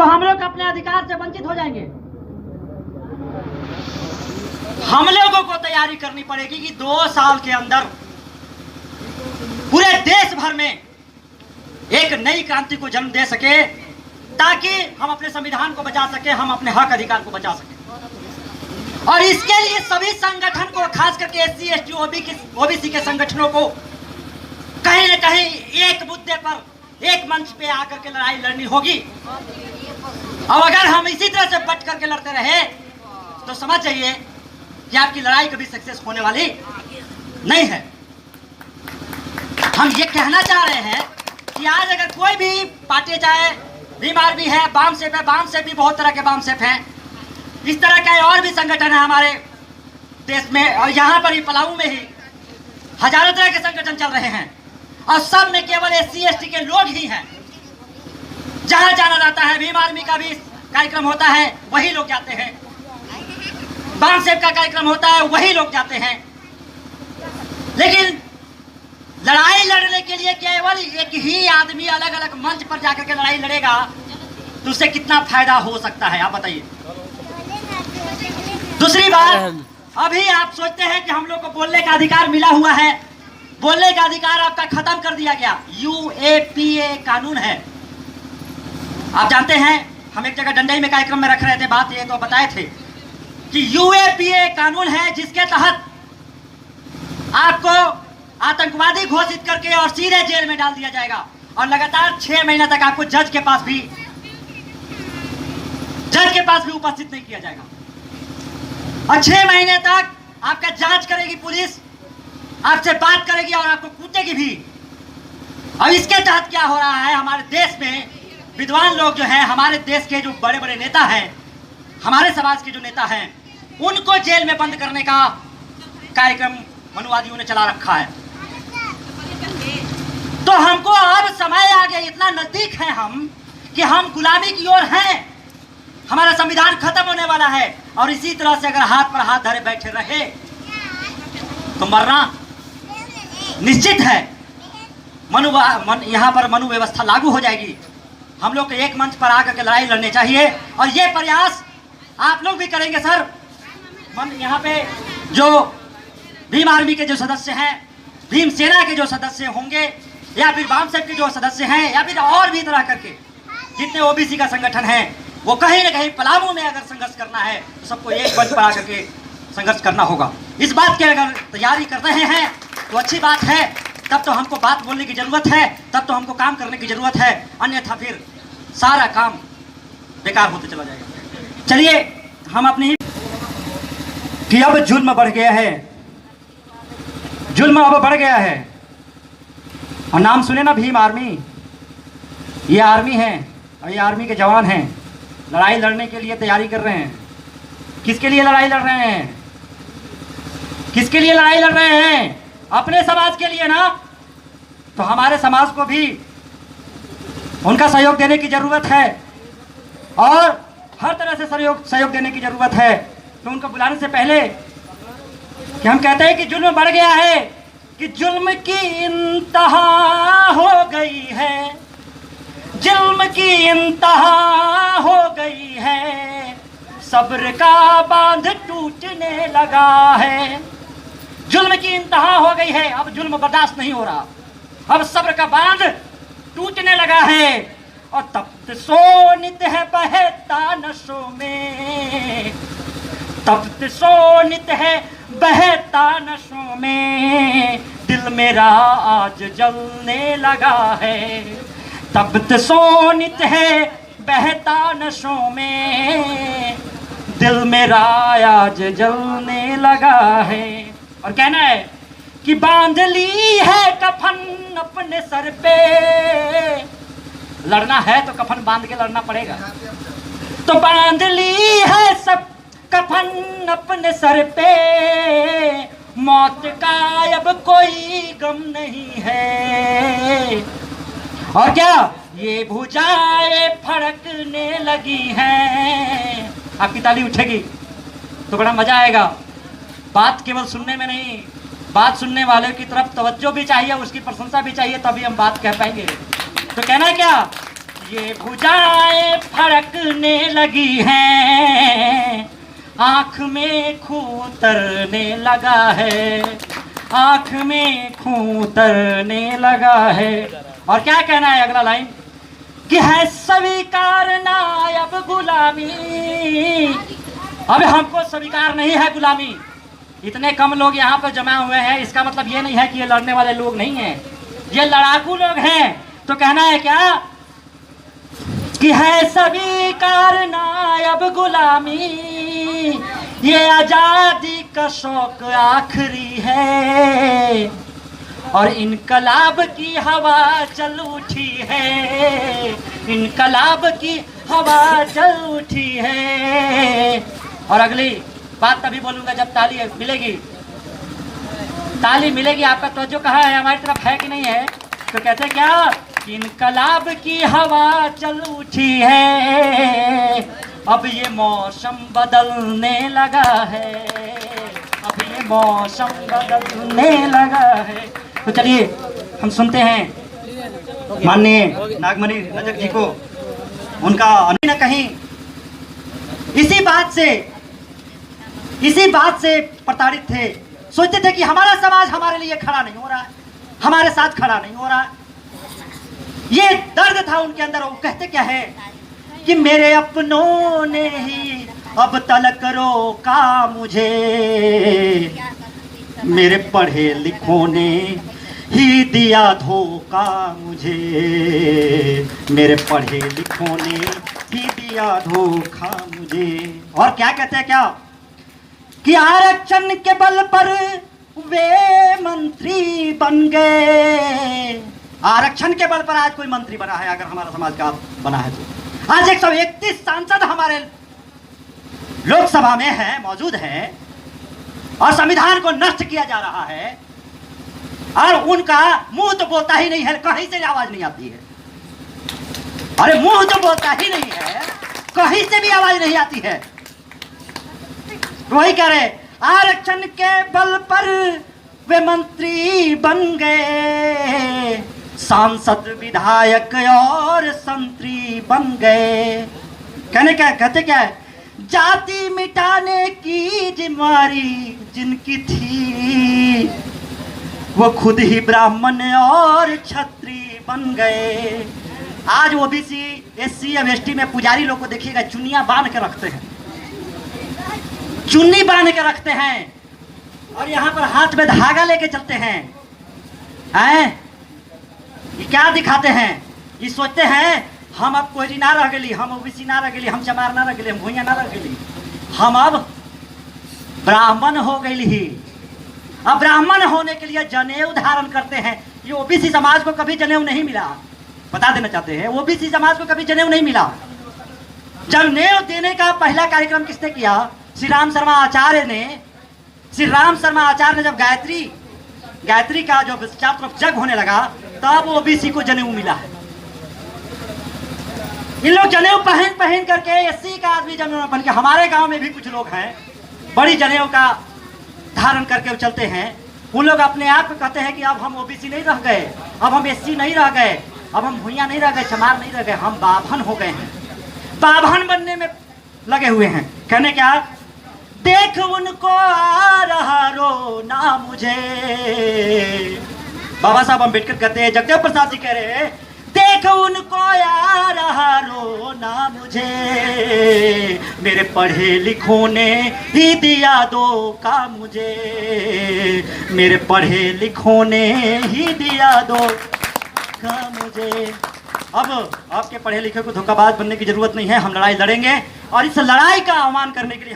तो हम लोग अपने अधिकार से वंचित हो जाएंगे। हम लोगों को तैयारी करनी पड़ेगी कि 2 साल के अंदर पूरे देश भर में एक नई क्रांति को जन्म दे सके, ताकि हम अपने संविधान को बचा सके, हम अपने हक अधिकार को बचा सके। और इसके लिए सभी संगठन को, खास करके SC, ST, OBC के संगठनों को कहीं न कहीं एक मुद्दे पर, एक मंच पे आकर के लड़ाई लड़नी होगी। और अगर हम इसी तरह से बट करके लड़ते रहे तो समझ जाइए कि आपकी लड़ाई कभी सक्सेस होने वाली नहीं है। हम ये कहना चाह रहे हैं कि आज अगर कोई भी पार्टी, चाहे भीम आर्मी है, बामसेफ है, बामसेफ भी बहुत तरह के बामसेफ हैं, इस तरह के और भी संगठन है हमारे देश में, और यहाँ पर ही पलामू में ही हजारों तरह के संगठन चल रहे हैं, और सब में केवल SC, ST के लोग ही हैं। जहाँ जाना जाता है, भीम आर्मी का भी कार्यक्रम होता है, वही लोग जाते हैं, बामसेफ का कार्यक्रम होता है, वही लोग जाते हैं। लेकिन लड़ाई लड़ने के लिए केवल एक ही आदमी अलग अलग मंच पर जाकर के लड़ाई लड़ेगा तो उससे कितना फायदा हो सकता है, आप बताइए। दूसरी बात, अभी आप सोचते हैं कि हम लोग को बोलने का अधिकार मिला हुआ है, बोलने का अधिकार आपका खत्म कर दिया गया। UAPA कानून है, आप जानते हैं। हम एक जगह डंडई में कार्यक्रम में रख रहे थे, बात ये तो बताए थे कि UAPA कानून है जिसके तहत आपको आतंकवादी घोषित करके और सीधे जेल में डाल दिया जाएगा, और लगातार 6 महीने तक आपको जज के पास भी उपस्थित नहीं किया जाएगा, और 6 महीने तक आपका जांच करेगी पुलिस, आपसे बात करेगी और आपको कूटेगी भी। और इसके तहत क्या हो रहा है, हमारे देश में विद्वान लोग जो हैं, हमारे देश के जो बड़े बड़े नेता हैं, हमारे समाज के जो नेता हैं, उनको जेल में बंद करने का कार्यक्रम मनुवादियों ने चला रखा है। तो हमको अब समय आ गया, इतना नजदीक है हम कि हम गुलामी की ओर हैं, हमारा संविधान खत्म होने वाला है, और इसी तरह से अगर हाथ पर हाथ धरे बैठे रहे तो मरना निश्चित है। यहाँ पर मनु व्यवस्था लागू हो जाएगी। हम लोग को एक मंच पर आकर के लड़ाई लड़नी चाहिए, और ये प्रयास आप लोग भी करेंगे सर। यहाँ पे जो भीम आर्मी के जो सदस्य हैं, भीम सेना के जो सदस्य होंगे, या फिर बामसेफ के जो सदस्य हैं, या फिर और भी तरह करके जितने OBC का संगठन है, वो कहीं न कहीं पलामू में अगर संघर्ष करना है तो सबको एक मंच पर आकर के संघर्ष करना होगा। इस बात की अगर तैयारी कर रहे हैं तो अच्छी बात है, तब तो हमको बात बोलने की जरूरत है, तब तो हमको काम करने की जरूरत है, अन्यथा फिर सारा काम बेकार होते चला जाएगा। चलिए हम अपनी कि अब जुल्म बढ़ गया है, जुल्म अब बढ़ गया है। और नाम सुने ना, भीम आर्मी, ये आर्मी है और ये आर्मी के जवान हैं, लड़ाई लड़ने के लिए तैयारी कर रहे हैं। किसके लिए लड़ाई लड़ रहे हैं? किसके लिए लड़ाई लड़ रहे हैं? अपने समाज के लिए ना। तो हमारे समाज को भी उनका सहयोग देने की जरूरत है, और हर तरह से सहयोग देने की जरूरत है। तो उनको बुलाने से पहले कि हम कहते हैं कि जुल्म बढ़ गया है, कि जुल्म की इंतहा हो गई है, जुल्म की इंतहा हो गई है, सब्र का बांध टूटने लगा है। जुल्म की इंतहा हो गई है, अब जुल्म बर्दाश्त नहीं हो रहा, अब सब्र का बांध टूटने लगा है। और तप्त सोनित है बहता नशों में, तप्त सोनित है बहता नशों में, दिल मेरा आज जलने लगा है। तप्त सोनित है बहता नशों में, दिल मेरा आज जलने लगा है। और कहना है कि बांध ली है कफन अपने सर पे, लड़ना है तो कफन बांध के लड़ना पड़ेगा। तो बांध ली है सब कफन अपने सर पे, मौत का अब कोई गम नहीं है। और क्या ये भुजाएं फड़कने लगी हैं। आपकी ताली उठेगी तो बड़ा मजा आएगा। बात केवल सुनने में नहीं, बात सुनने वाले की तरफ तवज्जो भी चाहिए, उसकी प्रशंसा भी चाहिए, तभी हम बात कह पाएंगे। तो कहना है क्या, ये भुजाएं फड़कने लगी हैं, आँख में खून उतरने लगा है, आँख में खून उतरने लगा है। और क्या कहना है अगला लाइन कि है स्वीकार ना अब गुलामी, अब हमको स्वीकार नहीं है गुलामी। इतने कम लोग यहाँ पर जमा हुए हैं, इसका मतलब ये नहीं है कि ये लड़ने वाले लोग नहीं हैं, ये लड़ाकू लोग हैं। तो कहना है क्या कि है स्वीकार ना अब गुलामी, ये आजादी का शौक आखिरी है, और इनकलाब की हवा चल उठी है, इनकलाब की हवा चल उठी है। और अगली बात तभी बोलूंगा जब ताली मिलेगी, ताली मिलेगी। आपका तवज्जो कहाँ है, हमारी तरफ है कि नहीं है? तो कहते क्या, इनकलाब की हवा चल उठी है, अब ये मौसम बदलने लगा है, अब ये मौसम बदलने लगा है। तो चलिए हम सुनते हैं माननीय नागमणि रजक जी को, उनका न कहीं इसी बात से प्रताड़ित थे। सोचते थे कि हमारा समाज हमारे लिए खड़ा नहीं हो रहा है, हमारे साथ खड़ा नहीं हो रहा है। ये दर्द था उनके अंदर। वो कहते क्या है कि मेरे अपनों ने ही अब तलक रोका मुझे, मेरे पढ़े लिखों ने ही दिया धोखा मुझे, मेरे पढ़े लिखों ने ही दिया धोखा मुझे। और क्या कहते हैं क्या कि आरक्षण के बल पर वे मंत्री बन गए। आरक्षण के बल पर आज कोई मंत्री बना है, अगर हमारा समाज का बना है तो। आज 131 सांसद हमारे लोकसभा में है, मौजूद है, और संविधान को नष्ट किया जा रहा है, और उनका मुंह तो बोलता ही नहीं है, कहीं से आवाज नहीं आती है। अरे मुंह तो बोलता ही नहीं है, कहीं से भी आवाज नहीं आती है। वही कह रहे, आरक्षण के बल पर वे मंत्री बन गए, सांसद विधायक और संतरी बन गए। कहते क्या है, जाति मिटाने की जिम्मेदारी जिनकी थी, वो खुद ही ब्राह्मण और क्षत्रिय बन गए। आज ओबीसी, एससी और एसटी में पुजारी लोग को देखिएगा, चुन्नियां बांध के रखते हैं, चुन्नी बांध के रखते हैं, और यहाँ पर हाथ में धागा लेके चलते हैं। ये क्या दिखाते हैं? ये सोचते हैं हम अब कोई ना रह गई, हम ओबीसी ना रह गई, हम चमार ना रह गई, हम भूइया ना रह गई, हम अब ब्राह्मण हो गई ही। अब ब्राह्मण होने के लिए जनेऊ धारण करते हैं। ये ओबीसी समाज को कभी जनेऊ नहीं मिला, बता देना चाहते हैं, ओबीसी समाज को कभी जनेऊ नहीं मिला। जनेऊ देने का पहला कार्यक्रम किसने किया? श्री राम शर्मा आचार्य ने। श्री राम शर्मा आचार्य ने जब गायत्री का जो चारों तरफ जग होने लगा, तब ओबीसी को जनेऊ मिला है। इन लोग जनेऊ पहन करके, एससी का आदमी जनेऊ पहन के, हमारे गांव में भी कुछ लोग हैं बड़ी जनेऊ का धारण करके चलते हैं। उन लोग अपने आप को कहते हैं कि अब हम ओबीसी नहीं रह गए, अब हम एससी नहीं रह गए, अब हम भूइया नहीं रह गए, चमार नहीं रह गए, हम बाभन हो गए हैं। बाभन बनने में लगे हुए हैं। कहने क्या, देख उनको आ रहा रोना मुझे। बाबा साहब अम्बेडकर कहते हैं, जगदेव प्रसाद जी कह रहे हैं, देख उनको आ रहा रोना मुझे, मेरे पढ़े लिखों ने ही दिया धोखा मुझे, मेरे पढ़े लिखों ने ही दिया धोखा मुझे। अब आपके पढ़े लिखे को धोखाबाज बनने की जरूरत नहीं है। हम लड़ाई लड़ेंगे, और इस लड़ाई का आह्वान करने के लिए